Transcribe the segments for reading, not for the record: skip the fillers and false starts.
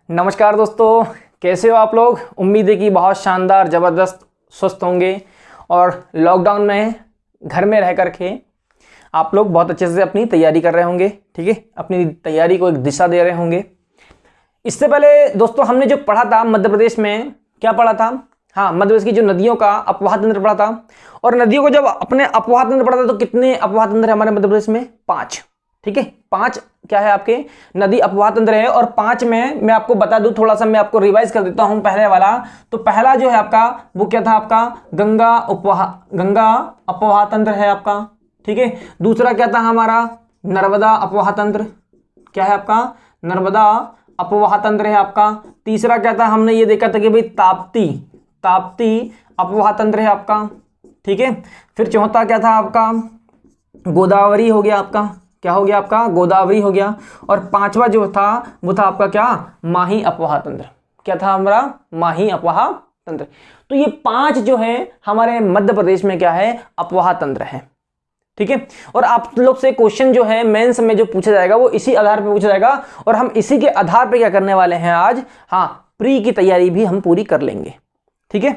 नमस्कार दोस्तों, कैसे हो आप लोग। उम्मीद है कि बहुत शानदार, ज़बरदस्त, स्वस्थ होंगे और लॉकडाउन में घर में रह कर के आप लोग बहुत अच्छे से अपनी तैयारी कर रहे होंगे। ठीक है, अपनी तैयारी को एक दिशा दे रहे होंगे। इससे पहले दोस्तों हमने जो पढ़ा था मध्य प्रदेश में, क्या पढ़ा था? हाँ, मध्य प्रदेश की जो नदियों का अपवाह तंत्र पढ़ा था। और नदियों को जब अपने अपवाह तंत्र पढ़ा था तो कितने अपवाह तंत्र है हमारे मध्य प्रदेश में? 5। ठीक है, 5 क्या है आपके नदी अपवाह तंत्र है। और 5 में मैं आपको बता दूं, थोड़ा सा मैं आपको रिवाइज कर देता हूं पहले वाला। तो पहला जो है आपका वो क्या था? आपका गंगा अपवाह तंत्र है आपका। ठीक है, दूसरा क्या था हमारा? नर्मदा अपवाह तंत्र। क्या है आपका? नर्मदा अपवाह तंत्र है आपका। तीसरा क्या था? हमने ये देखा था कि भाई ताप्ती अपवाह तंत्र है आपका। ठीक है, फिर चौथा क्या था आपका? गोदावरी हो गया आपका। क्या हो गया आपका? गोदावरी हो गया। और 5वां जो था वो था आपका क्या? माही अपवाह तंत्र। क्या था हमारा? माही अपवाह तंत्र। तो ये 5 जो है हमारे मध्य प्रदेश में क्या है? अपवाह तंत्र है। ठीक है, और आप लोग से क्वेश्चन जो है मेंस में जो पूछा जाएगा वो इसी आधार पे पूछा जाएगा। और हम इसी के आधार पे क्या करने वाले हैं आज? हाँ, प्री की तैयारी भी हम पूरी कर लेंगे। ठीक है,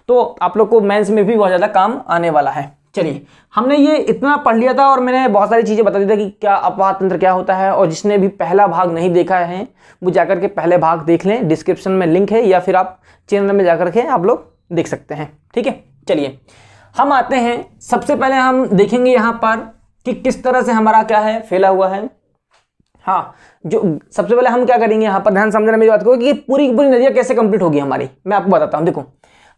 तो आप लोग को मेंस में भी बहुत ज्यादा काम आने वाला है। चलिए, हमने ये इतना पढ़ लिया था और मैंने बहुत सारी चीजें बता दी थी कि क्या अपवाह तंत्र क्या होता है। और जिसने भी पहला भाग नहीं देखा है वो जाकर के पहले भाग देख लें, डिस्क्रिप्शन में लिंक है, या फिर आप चैनल में जाकर के आप लोग देख सकते हैं। ठीक है, चलिए हम आते हैं। सबसे पहले हम देखेंगे यहाँ पर कि किस तरह से हमारा क्या है फैला हुआ है। हाँ, जो सबसे पहले हम क्या करेंगे यहाँ पर, ध्यान समझना मेरी बात को, कि पूरी की पूरी नदियाँ कैसे कंप्लीट होगी हमारी, मैं आपको बताता हूँ। देखो,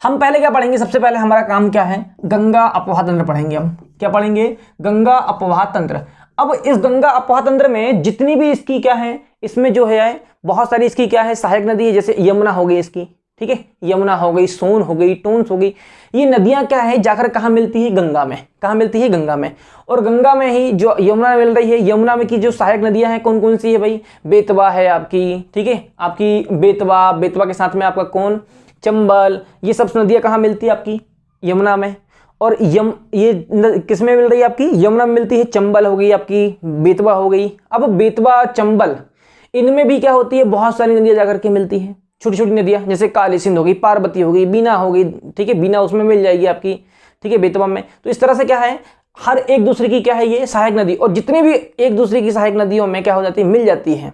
हम पहले क्या पढ़ेंगे? सबसे पहले हमारा काम क्या है? गंगा अपवाह तंत्र पढ़ेंगे। हम क्या पढ़ेंगे? गंगा अपवाह तंत्र। अब इस गंगा अपवाह तंत्र में जितनी भी इसकी क्या है, इसमें जो है बहुत सारी इसकी क्या है सहायक नदी है। जैसे यमुना हो गई इसकी, ठीक है, यमुना हो गई, सोन हो गई, टोंस हो गई। ये नदियां क्या है जाकर कहाँ मिलती है? गंगा में। कहाँ मिलती है? गंगा में। और गंगा में ही जो यमुना मिल रही है, यमुना में की जो सहायक नदियां हैं कौन कौन सी है भाई? बेतवा है आपकी। ठीक है, आपकी बेतवा के साथ में आपका कौन? चंबल। ये सब नदियां कहाँ मिलती है आपकी? यमुना में। और ये किस में मिल रही है आपकी? यमुना में मिलती है। चंबल हो गई आपकी, बेतवा हो गई। अब बेतवा, चंबल, इनमें भी क्या होती है? बहुत सारी नदियां जाकर के मिलती है, छोटी छोटी नदियां, जैसे काली सिंध हो गई, पार्वती हो गई, बीना हो गई। ठीक है, बीना उसमें मिल जाएगी आपकी। ठीक है, बेतवा में। तो इस तरह से क्या है, हर एक दूसरे की क्या है ये सहायक नदी, और जितने भी एक दूसरे की सहायक नदियों में क्या हो जाती है? मिल जाती है।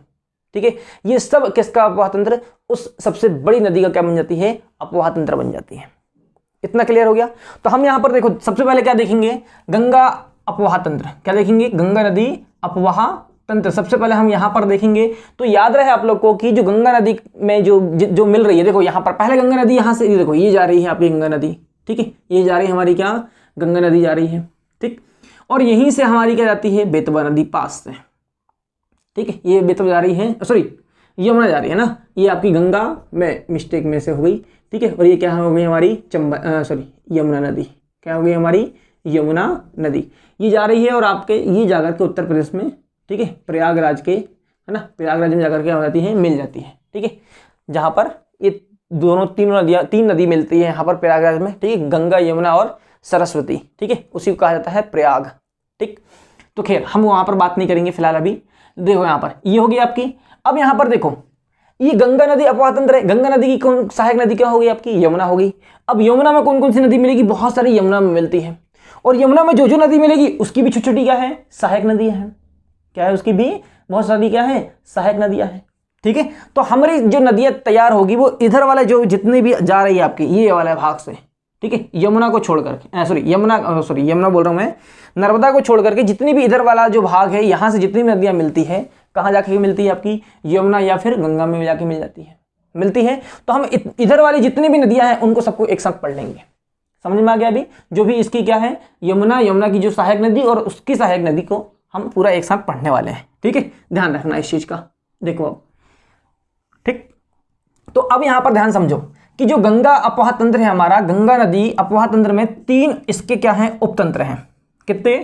ठीक है, ये सब किसका अपवाह तंत्र? उस सबसे बड़ी नदी का क्या बन जाती है? अपवाह तंत्र बन जाती है। इतना क्लियर हो गया? तो हम यहां पर देखो, सबसे पहले क्या देखेंगे? गंगा अपवाह तंत्र। क्या देखेंगे? गंगा नदी अपवाह तंत्र सबसे पहले हम यहां पर देखेंगे। तो याद रहे आप लोग को कि जो गंगा नदी में जो मिल रही है, देखो यहां पर पहले गंगा नदी यहां से, ये देखो ये जा रही है आपकी गंगा नदी। ठीक है, ये जा रही है हमारी क्या? गंगा नदी जा रही है। ठीक, और यहीं से हमारी क्या जाती है? बेतवा नदी पास से। ठीक है, ये बेतवा जा रही है, सॉरी यमुना जा रही है ना, ये आपकी गंगा में मिस्टेक में से हो गई। ठीक है, और ये क्या हो गई हमारी? यमुना नदी। क्या हो गई हमारी? यमुना नदी। ये जा रही है और आपके ये जाकर के उत्तर प्रदेश में, ठीक है, प्रयागराज के, है ना, प्रयागराज में जाकर के हो जाती है, मिल जाती है। ठीक है, जहां पर ये तीन नदी मिलती है यहाँ पर प्रयागराज में। ठीक है, गंगा, यमुना और सरस्वती। ठीक है, उसी को कहा जाता है प्रयाग। ठीक, तो खैर हम वहां पर बात नहीं करेंगे फिलहाल अभी। देखो यहाँ पर ये होगी आपकी। अब यहाँ पर देखो, ये गंगा नदी अपवाह तंत्र है। गंगा नदी की कौन सहायक नदी क्या होगी आपकी? यमुना होगी। अब यमुना में कौन कौन सी नदी मिलेगी? बहुत सारी यमुना में मिलती है। और यमुना में जो जो नदी मिलेगी उसकी भी छोटी छोटी क्या है? सहायक नदियां हैं। क्या है? उसकी भी बहुत सारी क्या है? सहायक नदियां हैं। ठीक है, तो हमारी जो नदियां तैयार होगी वो इधर वाले जो जितनी भी जा रही है आपकी ये वाले भाग से। ठीक है, यमुना को छोड़ करके, यमुना बोल रहा हूं मैं, नर्मदा को छोड़ करके जितनी भी इधर वाला जो भाग है, यहां से जितनी भी नदियां मिलती है, कहां जाके मिलती है आपकी? यमुना या फिर गंगा में जाके मिलती है। तो हम इधर वाली जितनी भी नदियां हैं उनको सबको एक साथ पढ़ लेंगे। समझ में आ गया अभी? जो भी इसकी क्या है, यमुना की जो सहायक नदी और उसकी सहायक नदी को हम पूरा एक साथ पढ़ने वाले हैं। ठीक है, ध्यान रखना इस चीज का। देखो अब, ठीक, तो अब यहां पर ध्यान समझो कि जो गंगा अपवाह तंत्र है हमारा, गंगा नदी अपवाह तंत्र में 3 इसके क्या है? उपतंत्र हैं। कितने?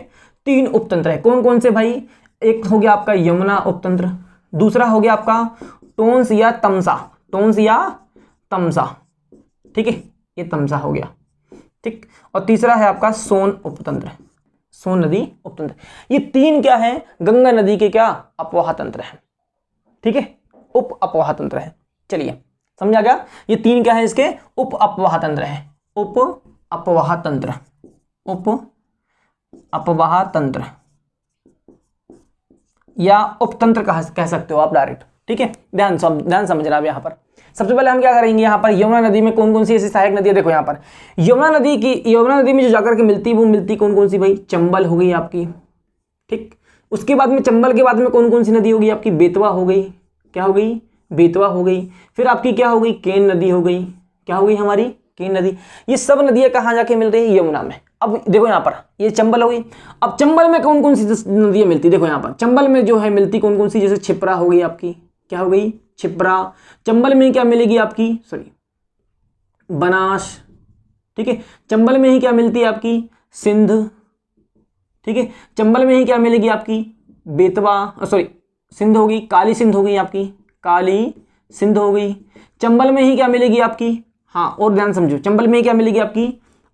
3 उपतंत्र है। कौन कौन से भाई? एक हो गया आपका यमुना उपतंत्र, दूसरा हो गया आपका टोंस या तमसा। ठीक है, ये तमसा हो गया। ठीक, और तीसरा है आपका सोन उपतंत्र, सोन नदी उपतंत्र। ये 3 क्या है? गंगा नदी के क्या? अपवाह तंत्र है। ठीक है, उप अपवाह तंत्र है। चलिए समझ आ गया। ये 3 क्या है इसके उप अपवाह तंत्र है, उप अपवाह तंत्र, उप अपवाह तंत्र या उपतंत्र कह सकते हो आप डायरेक्ट, ठीक है। ध्यान समझना अब यहाँ पर सबसे पहले हम क्या करेंगे, यहाँ पर यमुना नदी में कौन कौन सी ऐसी सहायक नदियाँ, देखो यहाँ पर यमुना नदी में जो जाकर के मिलती है वो मिलती कौन कौन सी भाई, चंबल हो गई आपकी, ठीक। उसके बाद में चंबल के बाद में कौन कौन सी नदी होगी आपकी, बेतवा हो गई, क्या हो गई, बेतवा हो गई। फिर आपकी क्या हो गई, केन नदी हो गई, क्या हो गई हमारी, केन नदी। ये सब नदियाँ कहाँ जाके मिल रही है, यमुना में। अब देखो यहाँ पर ये चंबल हो गई। अब चंबल में कौन कौन सी नदियाँ मिलती, देखो यहाँ पर चंबल में जो है मिलती कौन कौन सी, जैसे क्षिप्रा हो गई आपकी, क्या हो गई, क्षिप्रा। चंबल में क्या मिलेगी आपकी, सॉरी बनास, ठीक है। चंबल में ही क्या मिलती है आपकी, सिंध, ठीक है। चंबल में ही क्या मिलेगी आपकी, बेतवा, सॉरी सिंध होगी, काली सिंध हो गई आपकी, काली सिंध हो गई। चंबल में ही क्या मिलेगी आपकी, हाँ और ध्यान समझो, चंबल में ही क्या मिलेगी आपकी,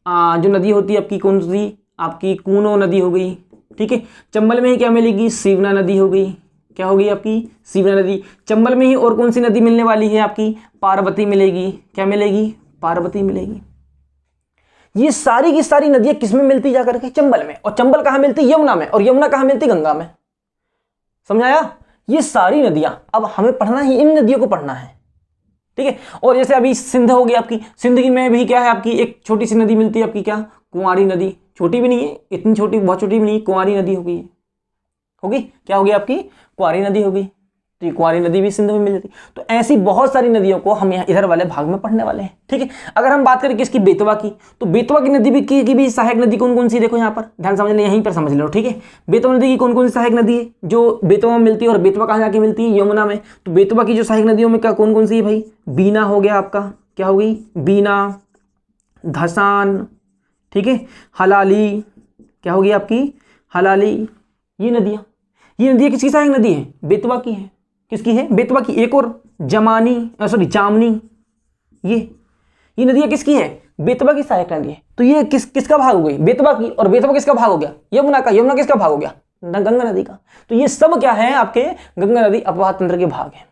जो नदी होती है आपकी कौन सी, आपकी कूनो नदी हो गई, ठीक है। चंबल में ही क्या मिलेगी, शिवना नदी हो गई, क्या हो गई आपकी, शिवना नदी। चंबल में ही और कौन सी नदी मिलने वाली है आपकी, पार्वती मिलेगी, क्या मिलेगी, पार्वती मिलेगी। ये सारी की सारी नदियां किस में मिलती जाकर के, चंबल में। और चंबल कहाँ मिलती, यमुना में। और यमुना कहाँ मिलती, गंगा में। समझाया। ये सारी नदियां अब हमें पढ़ना है, इन नदियों को पढ़ना है, ठीक है। और जैसे अभी सिंध हो गई आपकी, सिंध की में भी क्या है आपकी, एक छोटी सी नदी मिलती है आपकी, क्या, कुंवारी नदी। छोटी भी नहीं है इतनी छोटी, बहुत छोटी भी नहीं, कुंवारी नदी हो गई, होगी, क्या होगी आपकी, कुंवारी नदी होगी। तो ये कुंवारी नदी भी सिंध में मिल जाती। तो ऐसी बहुत सारी नदियों को हम यहाँ इधर वाले भाग में पढ़ने वाले हैं, ठीक है। अगर हम बात करें किसकी, बेतवा की, तो बेतवा की नदी की भी सहायक नदी कौन कौन सी, देखो यहाँ पर ध्यान समझ लें, यहीं पर समझ लो, ठीक है। बेतवा नदी की कौन कौन सी सहायक नदी है जो बेतवा में मिलती है, और बेतवा कहाँ जाके मिलती है, यमुना में। तो बेतवा की जो सहायक नदियों में क्या कौन कौन सी है भाई, बीना हो गया आपका, क्या हो गई, बीना, धसान, ठीक है, हलाली, क्या होगी आपकी, हलाली। ये नदियाँ किसकी सहायक नदी है, बेतवा की है। किसकी है, बेतवा की। एक और जमानी, सॉरी जामनी, ये नदियाँ किसकी है, बेतवा की सहायक नदी है। तो ये किसका भाग हो गई, बेतवा की। और बेतवा किसका भाग हो गया, यमुना का। यमुना किसका भाग हो गया, गंगा नदी का। तो ये सब क्या है आपके गंगा नदी अपवाह तंत्र के भाग है।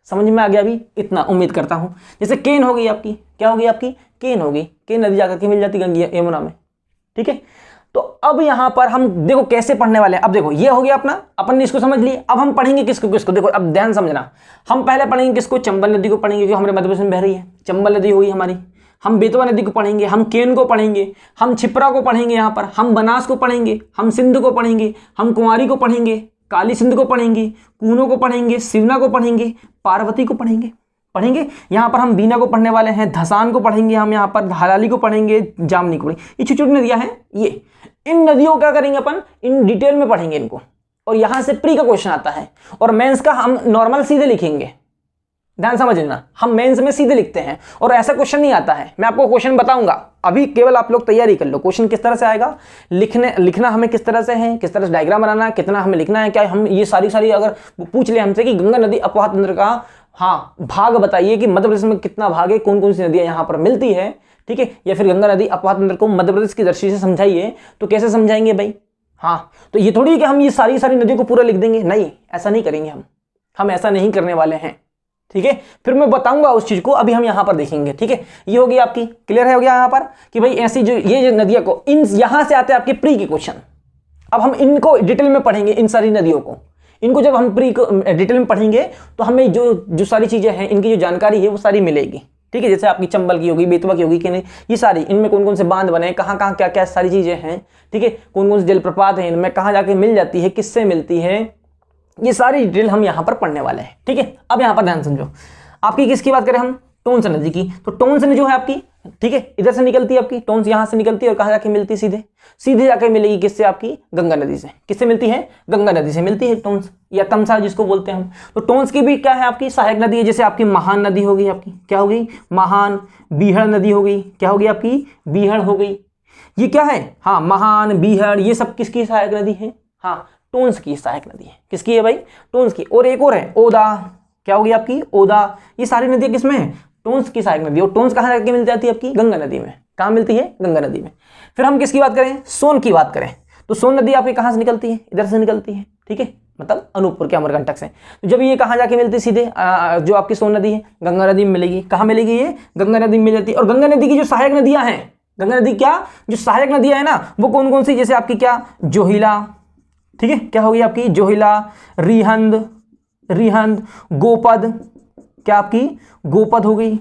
समझ में आ गया अभी, इतना उम्मीद करता हूं। जैसे केन हो गई आपकी, क्या हो गई आपकी, केन हो गई। केन नदी जाकर के मिल जाती गंगा यमुना में, ठीक है। तो अब यहां पर हम देखो कैसे पढ़ने वाले हैं। अब देखो ये हो गया अपना, अपन ने इसको समझ लिया। अब हम पढ़ेंगे किसको किसको, देखो अब ध्यान समझना। हम पहले पढ़ेंगे किसको, चंबल नदी को पढ़ेंगे, क्योंकि हमारे मध्य प्रदेश में बह रही है। चंबल नदी होगी हमारी। हम बेतवा नदी को पढ़ेंगे, हम केन को पढ़ेंगे, हम क्षिप्रा को पढ़ेंगे, यहाँ पर हम बनास को पढ़ेंगे, हम सिंध को पढ़ेंगे, हम कुंवारी को पढ़ेंगे, काली सिंध को पढ़ेंगे, कूनो को पढ़ेंगे, शिवना को पढ़ेंगे, पार्वती को पढ़ेंगे। यहाँ पर हम बीना को पढ़ने वाले हैं, धसान को पढ़ेंगे, हम यहाँ पर हलाली को पढ़ेंगे, जामनी को पढ़ेंगे। ये छोटी छोटी नदियां हैं। ये इन नदियों को क्या करेंगे अपन, इन डिटेल में पढ़ेंगे इनको। और यहां से प्री का क्वेश्चन आता है, और मेंस का हम नॉर्मल सीधे लिखेंगे। ध्यान समझ लेना, हम मेंस में सीधे लिखते हैं, और ऐसा क्वेश्चन नहीं आता है। मैं आपको क्वेश्चन बताऊंगा, अभी केवल आप लोग तैयारी कर लो। क्वेश्चन किस तरह से आएगा, लिखना हमें किस तरह से है, किस तरह से डायग्राम बनाना है, कितना हमें लिखना है, क्या हम ये सारी अगर पूछ ले हमसे कि गंगा नदी अपवाह तंत्र का हाँ भाग बताइए कि मध्य प्रदेश में कितना भाग है, कौन कौन सी नदियां यहाँ पर मिलती है, ठीक है। या फिर गंगा नदी अपवाह तंत्र को मध्य प्रदेश की दृष्टि से समझाइए, तो कैसे समझाएंगे भाई। हाँ, तो ये थोड़ी कि हम ये सारी नदियों को पूरा लिख देंगे, नहीं, ऐसा नहीं करेंगे हम ऐसा नहीं करने वाले हैं, ठीक है। फिर मैं बताऊंगा उस चीज को, अभी हम यहां पर देखेंगे, ठीक है। ये होगी आपकी, क्लियर हो गया यहाँ पर कि भाई ऐसी जो ये नदियों को, इन यहां से आते हैं आपके प्री के क्वेश्चन। अब हम इनको डिटेल में पढ़ेंगे, इन सारी नदियों को। इनको जब हम प्री को डिटेल में पढ़ेंगे तो हमें जो सारी चीजें हैं, इनकी जो जानकारी है वो सारी मिलेगी, ठीक है। जैसे आपकी चंबल की होगी, बेतवा की होगी कि नहीं, ये सारी, इनमें कौन कौन से बांध बने, कहाँ कहाँ क्या क्या सारी चीजें हैं, ठीक है। कौन कौन से जलप्रपात हैं, इनमें कहाँ जाके मिल जाती है, किससे मिलती है, ये सारी डिटेल हम यहाँ पर पढ़ने वाले हैं, ठीक है। अब यहाँ पर ध्यान समझो, आपकी किसकी बात करें हम, टोंस नदी की। तो टोंस नदी जो है आपकी, ठीक है, इधर से निकलती है आपकी, टोंस यहाँ से निकलती है और कहाँ जाके मिलती है, सीधे जाके मिलेगी किससे, आपकी गंगा नदी से। किससे मिलती है, गंगा नदी से मिलती है टोंस, या तमसा जिसको बोलते हैं हम। तो टोंस की भी क्या है आपकी सहायक नदी है। जैसे आपकी महान नदी हो गई, आपकी क्या हो गई, महान। बीहड़ नदी हो गई, क्या हो गई आपकी, बीहड़ हो गई। ये क्या है, हाँ, महान, बीहड़, ये सब किसकी सहायक नदी है, हाँ, टोंस की सहायक नदी है। किसकी है भाई, टोंस की। और एक और है ओदा, क्या होगी आपकी, ओदा। ये सारी नदियां किसमें है, टोंस की सहायक नदी। और टोंस कहाँ जाके मिल जाती है आपकी, गंगा नदी में। कहाँ मिलती है, गंगा नदी में। फिर हम किसकी बात करें, सोन की बात करें, तो सोन नदी आपकी कहाँ से निकलती है, इधर से निकलती है, ठीक है, मतलब अनूपपुर के अमरकंटक से। तो जब ये कहाँ जाके मिलती है सीधे, जो आपकी सोन नदी है गंगा नदी में मिलेगी। कहाँ मिलेगी, ये गंगा नदी में मिल जाती है। और गंगा नदी की जो सहायक नदियां हैं, गंगा नदी क्या जो सहायक नदियां है ना, वो कौन कौन सी, जैसे आपकी क्या जोहिला, ठीक है, क्या होगी आपकी जोहिला, रिहंद, गोपद, क्या आपकी गोपद हो गई,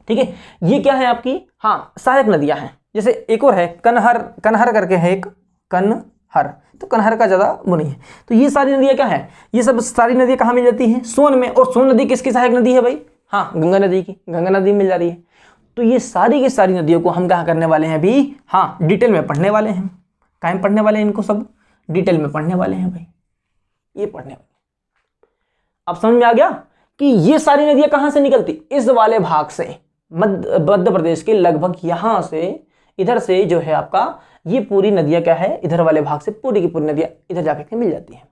ठीक है। ये क्या है आपकी, हाँ सहायक नदियां हैं। जैसे एक और है कनहर करके है एक, कनहर, तो कनहर का ज़्यादा वो नहीं है। तो ये सारी नदियाँ क्या है, ये सब सारी नदियाँ कहाँ मिल जाती हैं, सोन में। और सोन नदी किसकी सहायक नदी है भाई, हाँ गंगा नदी की, गंगा नदी मिल जा रही है। तो ये सारी की सारी नदियों को हम कहाँ करने वाले हैं अभी, हाँ डिटेल में पढ़ने वाले हैं। कहाँ में पढ़ने वाले हैं इनको, सब डिटेल में पढ़ने वाले हैं भाई, ये पढ़ने वाले। अब समझ में आ गया कि ये सारी नदियाँ कहाँ से निकलती, इस वाले भाग से, मध्य प्रदेश के लगभग यहाँ से, इधर से जो है आपका ये पूरी नदियाँ क्या है, इधर वाले भाग से पूरी की पूरी नदियाँ इधर जाकर के मिल जाती हैं।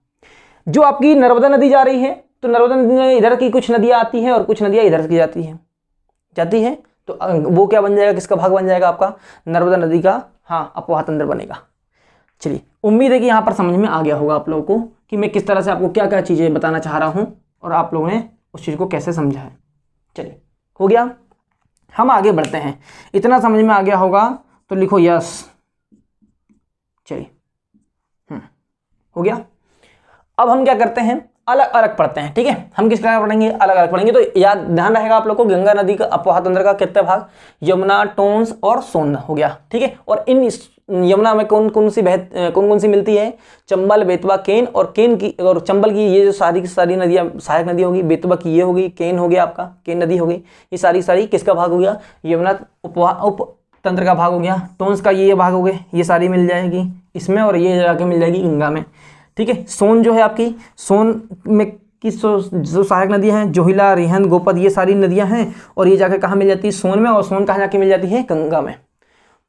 जो आपकी नर्मदा नदी जा रही है, तो नर्मदा नदी में इधर की कुछ नदियाँ आती हैं और कुछ नदियाँ इधर की जाती हैं। तो वो क्या बन जाएगा, किसका भाग बन जाएगा आपका, नर्मदा नदी का, हाँ अपवाह तंत्र बनेगा। चलिए, उम्मीद है कि यहाँ पर समझ में आ गया होगा आप लोगों को कि मैं किस तरह से आपको क्या क्या चीज़ें बताना चाह रहा हूँ और आप लोगों ने उस चीज़ को कैसे समझा है। चलिए, हो गया, हम आगे बढ़ते हैं। इतना समझ में आ गया होगा तो लिखो यस। चलिए, हो गया। अब हम क्या करते हैं, अलग अलग पढ़ते हैं, ठीक है। हम किस तरह पढ़ेंगे, अलग अलग पढ़ेंगे। तो याद ध्यान रहेगा आप लोग को, गंगा नदी का अपवाह तंत्र का कितने भाग, यमुना, टोंस और सोन हो गया, ठीक है। और इन यमुना में कौन कौन सी मिलती है, चंबल, बेतवा, केन। और केन की और चंबल की ये जो सारी की सारी नदियाँ सहायक नदी होगी, बेतवा की ये होगी, केन हो गया आपका, केन नदी हो गई। ये सारी किसका भाग हो गया, यमुना उप तंत्र का भाग हो गया। टोंस का ये भाग हो गए, ये सारी मिल जाएगी इसमें, और ये जाके मिल जाएगी गंगा में, ठीक है। सोन जो है आपकी, सोन में की जो सहायक नदियाँ हैं, जोहिला, रिहंद, गोपद, ये सारी नदियाँ हैं, और ये जाकर कहाँ मिल जाती है, सोन में। और सोन कहाँ जाके मिल जाती है, गंगा में।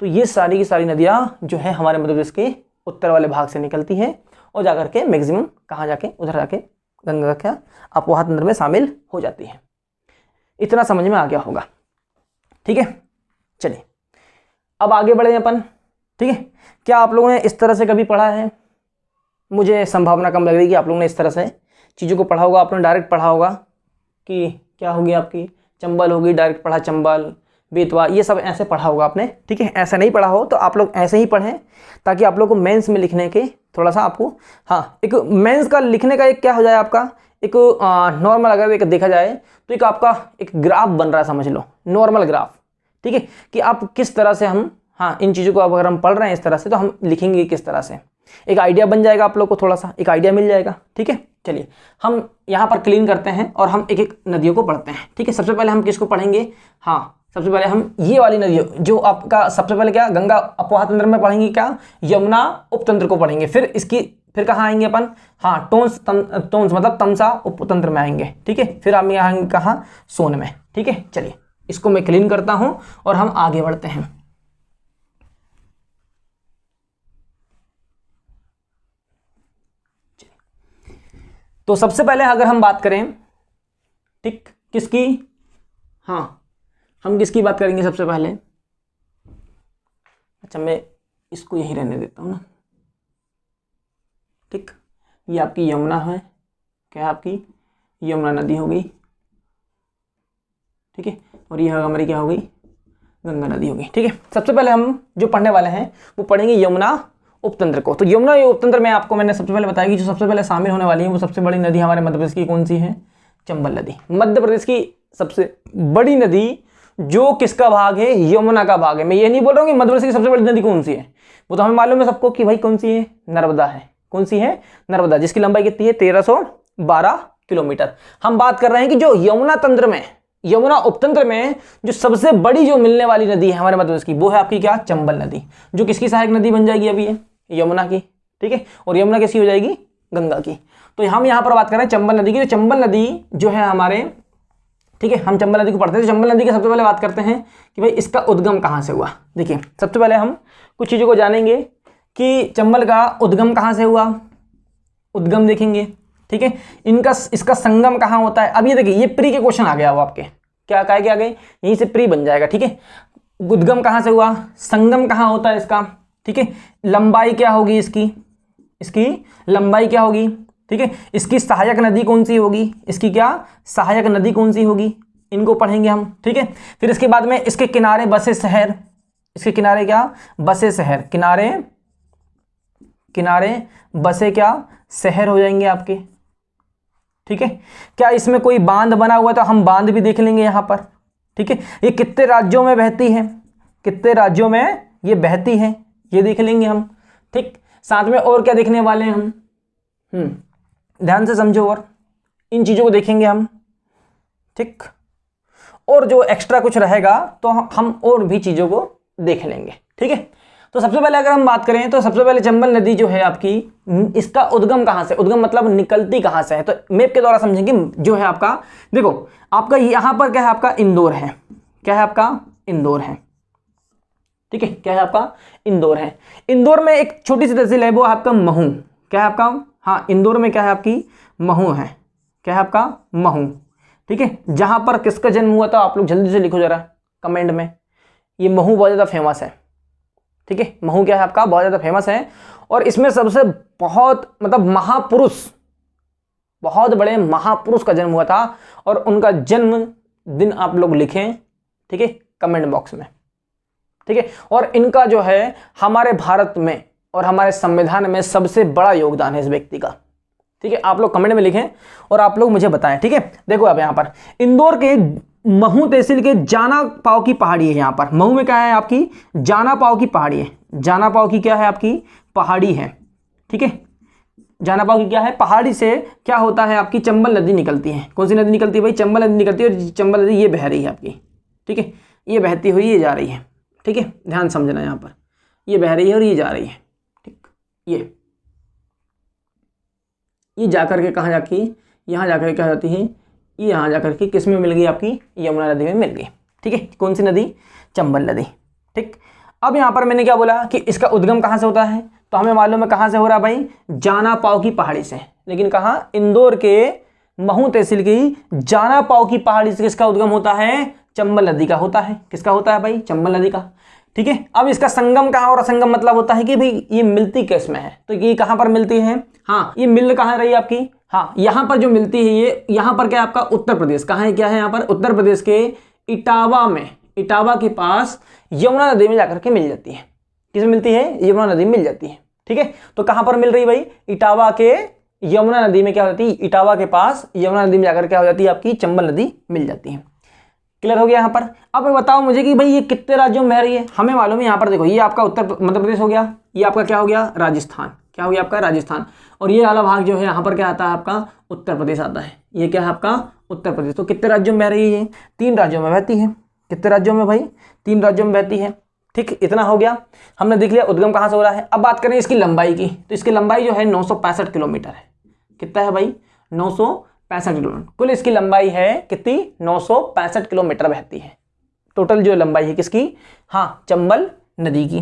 तो ये सारी की सारी नदियाँ जो है हमारे मध्य प्रदेश के उत्तर वाले भाग से निकलती हैं और जाकर के मैक्सिमम कहाँ जाके, उधर जाके गंगा का अपवाह तंत्र में शामिल हो जाती है। इतना समझ में आ गया होगा, ठीक है। चलिए, अब आगे बढ़े अपन, ठीक है। क्या आप लोगों ने इस तरह से कभी पढ़ा है, मुझे संभावना कम लग रही है कि आप लोगों ने इस तरह से चीज़ों को पढ़ा होगा। आपने डायरेक्ट पढ़ा होगा कि क्या होगी आपकी, चंबल होगी, डायरेक्ट पढ़ा चंबल, बेतवा, ये सब ऐसे पढ़ा होगा आपने, ठीक है। ऐसा नहीं पढ़ा हो तो आप लोग ऐसे ही पढ़ें, ताकि आप लोग को मेंस में लिखने के थोड़ा सा आपको, हाँ एक मेंस का लिखने का एक क्या हो जाए आपका, एक नॉर्मल अगर एक देखा जाए तो एक आपका एक ग्राफ बन रहा है, समझ लो नॉर्मल ग्राफ, ठीक है। कि आप किस तरह से हम, हाँ इन चीज़ों को अगर हम पढ़ रहे हैं इस तरह से, तो हम लिखेंगे किस तरह से, एक आइडिया बन जाएगा आप लोग को, थोड़ा सा एक आइडिया मिल जाएगा, ठीक है। चलिए, हम यहाँ पर क्लीन करते हैं और हम एक एक नदियों को पढ़ते हैं, ठीक है। सबसे पहले हम किसको पढ़ेंगे, हाँ सबसे पहले हम ये वाली नदियों, जो आपका सबसे पहले क्या, गंगा अपवाह तंत्र में पढ़ेंगे, क्या यमुना उपतंत्र को पढ़ेंगे। फिर कहाँ आएंगे अपन, हाँ टोंस मतलब तमसा उपतंत्र में आएंगे, ठीक है। फिर हम आएंगे कहाँ, सोन में, ठीक है। चलिए, इसको मैं क्लीन करता हूं और हम आगे बढ़ते हैं। तो सबसे पहले अगर हम बात करें, ठीक, किसकी, हाँ हम किसकी बात करेंगे सबसे पहले, अच्छा मैं इसको यही रहने देता हूँ ना, ठीक। ये आपकी यमुना है, क्या आपकी यमुना नदी हो गई, ठीक है। और ये हमारी क्या हो गई, गंगा नदी हो गई, ठीक है। सबसे पहले हम जो पढ़ने वाले हैं वो पढ़ेंगे यमुना उपतंत्र को। तो यमुना उपतंत्र में आपको मैंने सबसे पहले बताया कि जो सबसे पहले शामिल होने वाली है वो सबसे बड़ी नदी हमारे मध्य प्रदेश की कौन सी है, चंबल नदी। मध्य प्रदेश की सबसे बड़ी नदी जो किसका भाग है, यमुना का भाग है। मैं ये नहीं बोल रहा हूँ कि मध्य प्रदेश की सबसे बड़ी नदी कौन सी है, वो तो हमें मालूम है सबको कि भाई कौन सी है, नर्मदा है। कौन सी है, नर्मदा, जिसकी लंबाई कितनी है, 1312 किलोमीटर। हम बात कर रहे हैं कि जो यमुना तंत्र में, यमुना उपतंत्र में जो सबसे बड़ी जो मिलने वाली नदी है हमारे मध्य प्रदेश की, वो है आपकी क्या, चंबल नदी, जो किसकी सहायक नदी बन जाएगी अभी, ये यमुना की, ठीक है। और यमुना किसकी हो जाएगी, गंगा की। तो हम यहाँ पर बात कर रहे हैं चंबल नदी की। तो चंबल नदी जो है हमारे, ठीक है, हम चंबल नदी को पढ़ते हैं। तो चंबल नदी की सबसे पहले बात करते हैं कि भाई इसका उद्गम कहाँ से हुआ। देखिए, सबसे पहले हम कुछ चीज़ों को जानेंगे कि चंबल का उद्गम कहाँ से हुआ, उद्गम देखेंगे, ठीक है। इसका संगम कहाँ होता है। अब ये देखिए, ये प्री के क्वेश्चन आ गया वो आपके, क्या कहे के आ गए, यहीं से प्री बन जाएगा, ठीक है। उद्गम कहाँ से हुआ, संगम कहाँ होता है इसका, ठीक है, लंबाई क्या होगी इसकी, इसकी लंबाई क्या होगी, ठीक है। इसकी सहायक नदी कौन सी होगी, इसकी क्या सहायक नदी कौन सी होगी, इनको पढ़ेंगे हम, ठीक है। फिर इसके बाद में इसके किनारे बसे शहर, इसके किनारे क्या बसे शहर, किनारे किनारे बसे क्या शहर हो जाएंगे आपके, ठीक है। क्या इसमें कोई बांध बना हुआ तो हम बांध भी देख लेंगे यहाँ पर, ठीक है। ये कितने राज्यों में बहती है, कितने राज्यों में ये बहती है ये देख लेंगे हम, ठीक। साथ में और क्या देखने वाले हैं हम, ध्यान से समझो, और इन चीज़ों को देखेंगे हम, ठीक। और जो एक्स्ट्रा कुछ रहेगा तो हम और भी चीज़ों को देख लेंगे, ठीक है। तो सबसे पहले अगर हम बात करें तो सबसे पहले चंबल नदी जो है आपकी, इसका उद्गम कहाँ से, उद्गम मतलब निकलती कहाँ से है, तो मैप के द्वारा समझेंगे। जो है आपका, देखो आपका यहाँ पर क्या है, आपका इंदौर है, क्या है आपका इंदौर है, ठीक है। क्या है आपका इंदौर है। इंदौर में एक छोटी सी तहसील है वो आपका महू, क्या है आपका, हाँ इंदौर में क्या है आपकी महू है, क्या है आपका महू, ठीक है। जहां पर किसका जन्म हुआ था आप लोग जल्दी से लिखो जरा कमेंट में, ये महू बहुत ज़्यादा फेमस है, ठीक है। महू क्या है आपका बहुत ज़्यादा फेमस है, और इसमें सबसे बहुत मतलब महापुरुष, बहुत बड़े महापुरुष का जन्म हुआ था, और उनका जन्म दिन आप लोग लिखें, ठीक है, कमेंट बॉक्स में, ठीक है। और इनका जो है हमारे भारत में और हमारे संविधान में सबसे बड़ा योगदान है इस व्यक्ति का, ठीक है। आप लोग कमेंट में लिखें और आप लोग मुझे बताएं, ठीक है। देखो अब यहाँ पर इंदौर के महू तहसील के जाना पाव की पहाड़ी है, यहाँ पर महू में क्या है आपकी जाना पाव की पहाड़ी है, जाना पाव की क्या है आपकी पहाड़ी है, ठीक है। जाना पाव की क्या है पहाड़ी से क्या होता है आपकी चंबल नदी निकलती है, कौन सी नदी निकलती है भाई, चंबल नदी निकलती है, और चंबल नदी ये बह रही है आपकी, ठीक है, ये बहती हुई ये जा रही है, ठीक है। ध्यान समझना यहाँ पर, ये बह रही है और ये जा रही है, ठीक। ये जाकर के कहाँ जाके यहाँ जाकर क्या जाती है, ये यहाँ जाकर के किस में मिल गई आपकी यमुना नदी में मिल गई, ठीक है। कौन सी नदी, चंबल नदी, ठीक। अब यहाँ पर मैंने क्या बोला कि इसका उद्गम कहाँ से होता है, तो हमें मालूम है कहाँ से हो रहा है भाई, जाना पाव की पहाड़ी से, लेकिन कहाँ इंदौर के महू तहसील की जाना पाव की पहाड़ी से किसका उद्गम होता है, चंबल नदी का होता है, किसका होता है भाई चंबल नदी का, ठीक है। अब इसका संगम कहाँ, और असंगम मतलब होता है कि भाई ये मिलती किस में है, तो ये कहाँ पर मिलती है, हाँ ये मिल कहाँ रही आपकी, हाँ यहाँ पर जो मिलती है ये यहाँ पर क्या है आपका उत्तर प्रदेश, कहाँ है क्या है यहाँ पर उत्तर प्रदेश के इटावा में, इटावा के पास यमुना नदी में जाकर के मिल जाती है, किस में मिलती है यमुना नदी में मिल जाती है, ठीक है। तो कहाँ पर मिल रही भाई, इटावा के यमुना नदी में क्या हो जाती है, इटावा के पास यमुना नदी में जाकर क्या हो जाती है आपकी चंबल नदी मिल जाती है। क्लियर हो गया यहाँ पर। अब बताओ मुझे कि भाई ये कितने राज्यों में बह रही है, हमें मालूम है यहाँ पर देखो ये आपका मध्य प्रदेश हो गया, ये आपका क्या हो गया राजस्थान, क्या हो गया आपका राजस्थान, और ये वाला भाग जो है यहाँ पर क्या आता है आपका उत्तर प्रदेश आता है, ये क्या है आपका उत्तर प्रदेश। तो कितने राज्यों में बह रही है, 3 राज्यों में बहती है, कितने राज्यों में भाई 3 राज्यों में बहती है, ठीक। इतना हो गया, हमने देख लिया उद्गम कहाँ से हो रहा है। अब बात करें इसकी लंबाई की, तो इसकी लंबाई जो है 965 किलोमीटर है, कितना है भाई 965 किलोमीटर, कुल इसकी लंबाई है कितनी 965 किलोमीटर बहती है, टोटल जो लंबाई है किसकी, हाँ चंबल नदी की,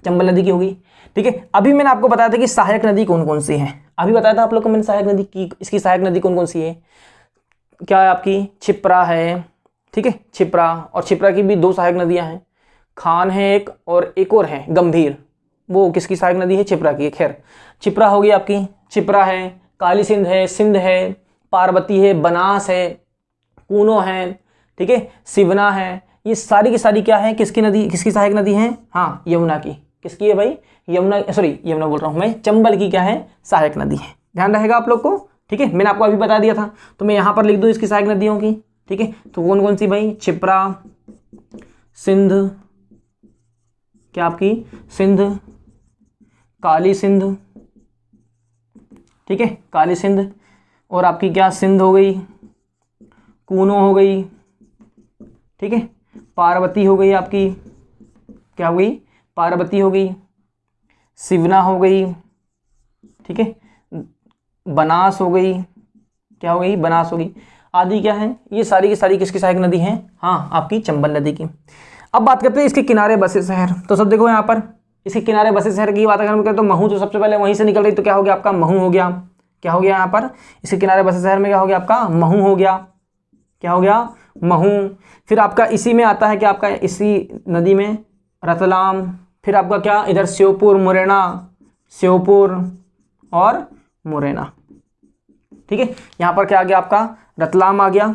चंबल नदी की होगी, ठीक है। अभी मैंने आपको बताया था कि सहायक नदी कौन कौन सी है, अभी बताया था आप लोग को मैंने सहायक नदी की, इसकी सहायक नदी कौन कौन सी है, क्या है आपकी छिप्रा है, ठीक है, छिप्रा, और छिप्रा की भी 2 सहायक नदियां हैं, खान है एक और है गंभीर, वो किसकी सहायक नदी है छिप्रा की, खैर छिप्रा होगी आपकी, छिप्रा है, काली सिंध है, पार्वती है, बनास है, कूनो है, ठीक है, सिवना है, ये सारी की सारी क्या है किसकी नदी, किसकी सहायक नदी है, हाँ यमुना की, किसकी है भाई यमुना, सॉरी यमुना बोल रहा हूँ मैं, चंबल की क्या है सहायक नदी है, ध्यान रहेगा आप लोग को, ठीक है। मैंने आपको अभी बता दिया था, तो मैं यहाँ पर लिख दूँ इसकी सहायक नदियों की, ठीक है। तो कौन कौन सी भाई, छिप्रा, सिंध, क्या आपकी सिंध, काली सिंध, ठीक है, काली सिंध, और आपकी क्या सिंध हो गई, कूनो हो गई, ठीक है, पार्वती हो गई आपकी, क्या हो गई पार्वती हो गई, सिवना हो गई, ठीक है, बनास हो गई, क्या हो गई बनास हो गई, आदि क्या है ये सारी की सारी किसकी सहायक नदी हैं, हाँ आपकी चंबल नदी की। अब बात करते हैं इसके किनारे बसे शहर, तो सब देखो यहाँ पर इसके किनारे बसे शहर की बात अगर तो महू तो सबसे पहले वहीं से निकल रही, तो क्या हो गया आपका महू हो गया, क्या हो गया यहाँ पर इसके किनारे बसे शहर में क्या हो गया आपका महू हो गया, क्या हो गया महू। फिर आपका इसी में आता है कि आपका इसी नदी में रतलाम, फिर आपका क्या इधर श्योपुर मुरैना, श्योपुर और मुरैना। ठीक है, यहाँ पर क्या आ गया आपका, रतलाम आ गया।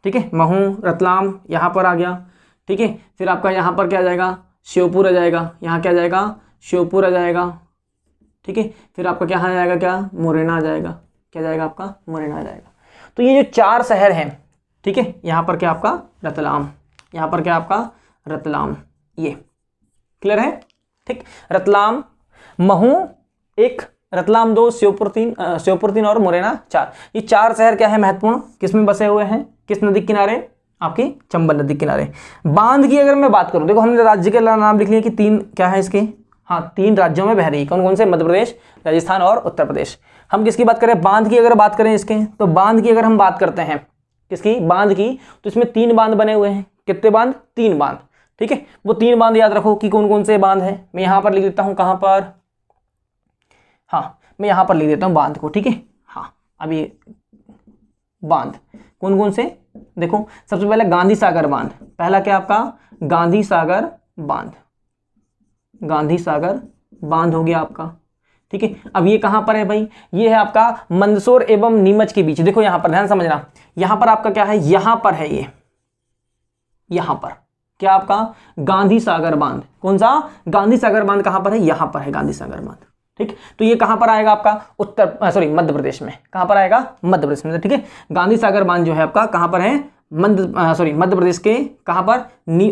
ठीक है, महू रतलाम यहाँ पर आ गया। ठीक है, फिर आपका यहाँ पर क्या आ जाएगा, श्योपुर आ जाएगा, यहाँ क्या आ जाएगा, श्योपुर आ जाएगा। ठीक है, फिर आपका क्या आ जाएगा, क्या, मुरैना आ जाएगा। क्या जाएगा आपका, मुरैना आ जाएगा। तो ये जो 4 शहर हैं, ठीक है, यहाँ पर क्या आपका रतलाम, यहाँ पर क्या आपका रतलाम, ये क्लियर है। ठीक, रतलाम, महू 1, रतलाम 2, श्योपुर 3 और मुरैना 4। ये 4 शहर क्या है महत्वपूर्ण, किस में बसे हुए हैं, किस नदी के किनारे, आपकी चंबल नदी के किनारे। बांध की अगर मैं बात करूं, देखो हमने राज्य के नाम लिख लिए कि 3 क्या है इसके, हाँ 3 राज्यों में बह रही है। कौन कौन से, मध्य प्रदेश, राजस्थान और उत्तर प्रदेश। हम किसकी बात करें, बांध की अगर बात करें इसके, तो बांध की अगर हम बात करते हैं किसकी, बांध की, तो इसमें 3 बांध बने हुए हैं। कितने बांध, 3 बांध। ठीक है, वो 3 बांध याद रखो कि कौन कौन से बांध हैं। मैं यहाँ पर लिख देता हूँ, कहाँ पर, हाँ मैं यहाँ पर लिख देता हूँ बांध को। ठीक है, हाँ अभी बांध कौन कौन से, देखो सबसे पहले गांधी सागर बांध, पहला क्या आपका गांधी सागर बांध, गांधी सागर बांध हो गया आपका। ठीक है, अब ये कहां पर है भाई, ये है आपका मंदसौर एवं नीमच के बीच। देखो यहां पर ध्यान समझना, यहां पर आपका क्या है, यहां पर है ये, यहां पर क्या आपका गांधी सागर बांध। कौन सा, गांधी सागर बांध कहां पर है, यहां पर है गांधी सागर बांध। ठीक, तो ये कहां पर आएगा आपका मध्य प्रदेश में। कहां पर आएगा, मध्य प्रदेश में। ठीक है, गांधी सागर बांध जो है आपका कहां पर है, मध्य प्रदेश के कहां पर,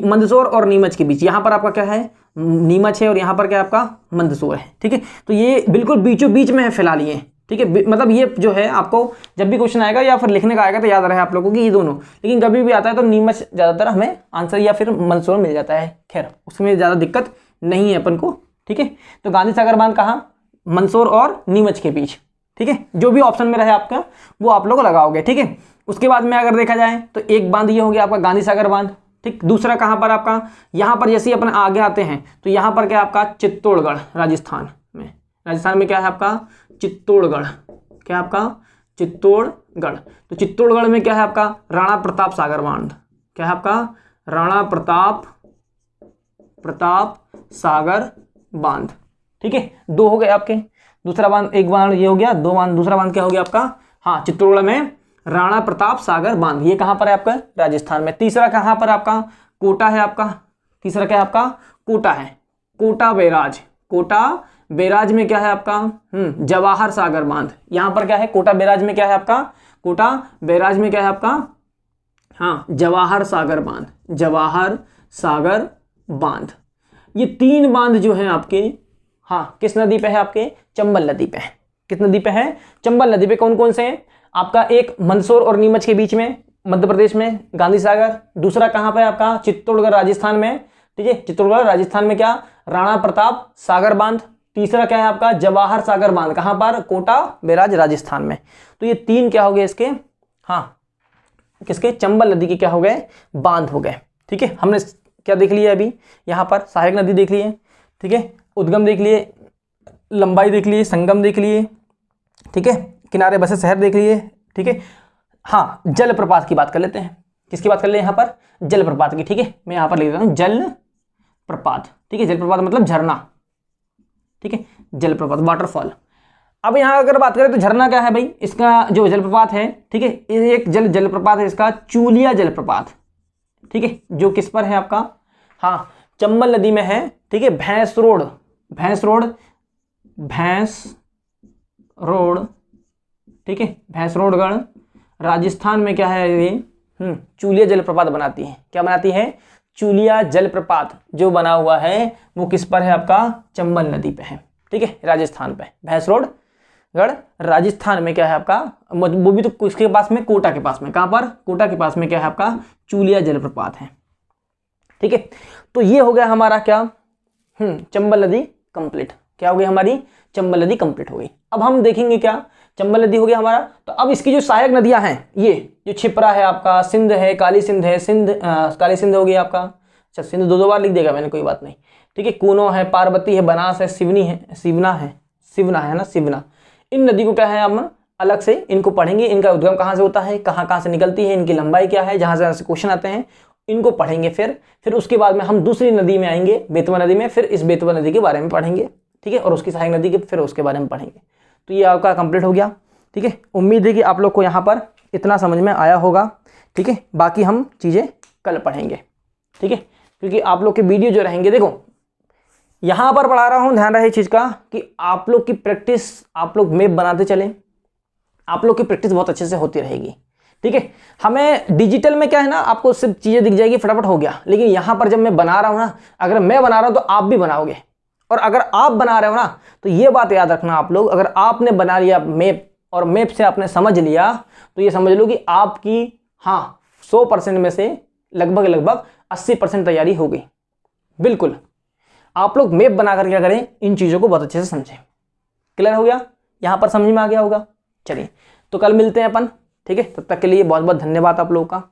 मंदसौर और नीमच के बीच। यहां पर आपका क्या है, नीमच है और यहाँ पर क्या आपका मंदसौर है। ठीक है, तो ये बिल्कुल बीचों बीच में है फिलहाल ये। ठीक है, मतलब ये जो है आपको जब भी क्वेश्चन आएगा या फिर लिखने का आएगा तो याद रहे आप लोगों की ये दोनों, लेकिन कभी भी आता है तो नीमच ज़्यादातर हमें आंसर या फिर मंदसौर मिल जाता है। खैर उसमें ज़्यादा दिक्कत नहीं है अपन को। ठीक है, तो गांधी सागर बांध कहाँ, मंदसौर और नीमच के बीच। ठीक है, जो भी ऑप्शन में रहे आपका वो आप लोग लगाओगे। ठीक है, उसके बाद में अगर देखा जाए तो एक बांध ये हो गया आपका गांधी सागर बांध। ठीक, दूसरा कहां पर आपका, यहां पर जैसे ही अपन आगे आते हैं तो यहां पर क्या आपका चित्तौड़गढ़, राजस्थान में। राजस्थान में क्या है आपका चित्तौड़गढ़, क्या आपका चित्तौड़गढ़। तो चित्तौड़गढ़ में क्या है आपका राणा प्रताप सागर बांध। क्या है आपका राणा प्रताप सागर बांध। ठीक है, 2 हो गए आपके। दूसरा बांध, एक बांध ये हो गया, 2 बांध। दूसरा बांध क्या हो गया आपका, हाँ चित्तौड़गढ़ में राणा प्रताप सागर बांध, ये कहां पर है आपका राजस्थान में। तीसरा कहां पर आपका कोटा है आपका, तीसरा क्या है आपका कोटा है, कोटा बैराज। कोटा बैराज में क्या है आपका जवाहर सागर बांध। यहां पर क्या है कोटा बैराज में क्या है आपका, कोटा बैराज में क्या है आपका, हाँ जवाहर सागर बांध, जवाहर सागर बांध। ये 3 बांध जो है आपके, हाँ किस नदी पे है आपके, चंबल नदी पे है। किस नदी पे है, चंबल नदी पे। कौन कौन से हैं आपका, एक मंदसौर और नीमच के बीच में मध्य प्रदेश में गांधी सागर। दूसरा कहां पे आपका चित्तौड़गढ़ राजस्थान में। ठीक है, चित्तौड़गढ़ राजस्थान में क्या राणा प्रताप सागर बांध। तीसरा क्या है आपका जवाहर सागर बांध, कहां पर कोटा बैराज राजस्थान में। तो ये 3 क्या हो गए इसके, हाँ किसके चंबल नदी के क्या हो गए बांध हो गए। ठीक है, हमने क्या देख लिया अभी, यहाँ पर सहायक नदी देख लिए। ठीक है, उद्गम देख लिए, लंबाई देख लिए, संगम देख लिए। ठीक है, किनारे बसे शहर देख लिए। ठीक है, हाँ जलप्रपात की बात कर लेते हैं। किसकी बात कर ले यहाँ पर, जलप्रपात की। ठीक है, मैं यहाँ पर लिख देता हूँ जलप्रपात। ठीक है, जलप्रपात मतलब झरना। ठीक है, जलप्रपात वाटरफॉल। अब यहाँ अगर बात करें तो झरना क्या है भाई, इसका जो जलप्रपात है, ठीक है, एक जलप्रपात है इसका चूलिया जलप्रपात। ठीक है, जो किस पर है आपका, हाँ चंबल नदी में है। ठीक है, भैंस रोड। ठीक है, भैंसरोडगढ़ राजस्थान में क्या है ये चूलिया जलप्रपात बनाती है। क्या बनाती है, चूलिया जलप्रपात जो बना हुआ है वो किस पर है आपका चंबल नदी पे है। ठीक है, राजस्थान पे भैंसरोडगढ़ राजस्थान में क्या है आपका, वो भी तो किसके पास में, कोटा के पास में। कहां पर, कोटा के पास में क्या है आपका चूलिया जलप्रपात है। ठीक है, तो ये हो गया हमारा क्या चंबल नदी कंप्लीट। क्या हो गई हमारी चंबल नदी कंप्लीट हो गई। अब हम देखेंगे क्या, चंबल नदी हो गया हमारा। तो अब इसकी जो सहायक नदियां हैं, ये जो छिपरा है आपका, सिंध है, काली सिंध है, काली सिंध हो गई आपका। अच्छा सिंध 2 बार लिख देगा मैंने, कोई बात नहीं। ठीक है, कूनो है, पार्वती है, बनास है, सिवना है ना, सिवना। इन नदी को क्या है हम अलग से इनको पढ़ेंगे, इनका उद्गम कहाँ से होता है, कहाँ से निकलती है, इनकी लंबाई क्या है, जहाँ से क्वेश्चन आते हैं इनको पढ़ेंगे। फिर उसके बाद में हम दूसरी नदी में आएंगे, बेतवा नदी में, फिर इस बेतवा नदी के बारे में पढ़ेंगे। ठीक है, और उसकी सहायक नदी के फिर उसके बारे में पढ़ेंगे। तो ये आपका कंप्लीट हो गया, ठीक है। उम्मीद है कि आप लोग को यहाँ पर इतना समझ में आया होगा, ठीक है। बाकी हम चीज़ें कल पढ़ेंगे, ठीक है, क्योंकि आप लोग के वीडियो जो रहेंगे, देखो यहाँ पर पढ़ा रहा हूँ, ध्यान रहे इस चीज़ का कि आप लोग की प्रैक्टिस, आप लोग मैप बनाते चलें, आप लोग की प्रैक्टिस बहुत अच्छे से होती रहेगी, ठीक है। हमें डिजिटल में क्या है ना, आपको सिर्फ चीज़ें दिख जाएगी, फटाफट हो गया, लेकिन यहाँ पर जब मैं बना रहा हूँ ना, अगर मैं बना रहा हूँ तो आप भी बनाओगे, और अगर आप बना रहे हो ना तो ये बात याद रखना आप लोग, अगर आपने बना लिया मैप और मैप से आपने समझ लिया तो ये समझ लो कि आपकी हाँ 100% में से लगभग 80% तैयारी हो गई। बिल्कुल, आप लोग मैप बनाकर क्या करें, इन चीज़ों को बहुत अच्छे से समझें। क्लियर हो गया, यहाँ पर समझ में आ गया होगा। चलिए, तो कल मिलते हैं अपन, ठीक है। तब तक के लिए बहुत बहुत धन्यवाद आप लोगों का।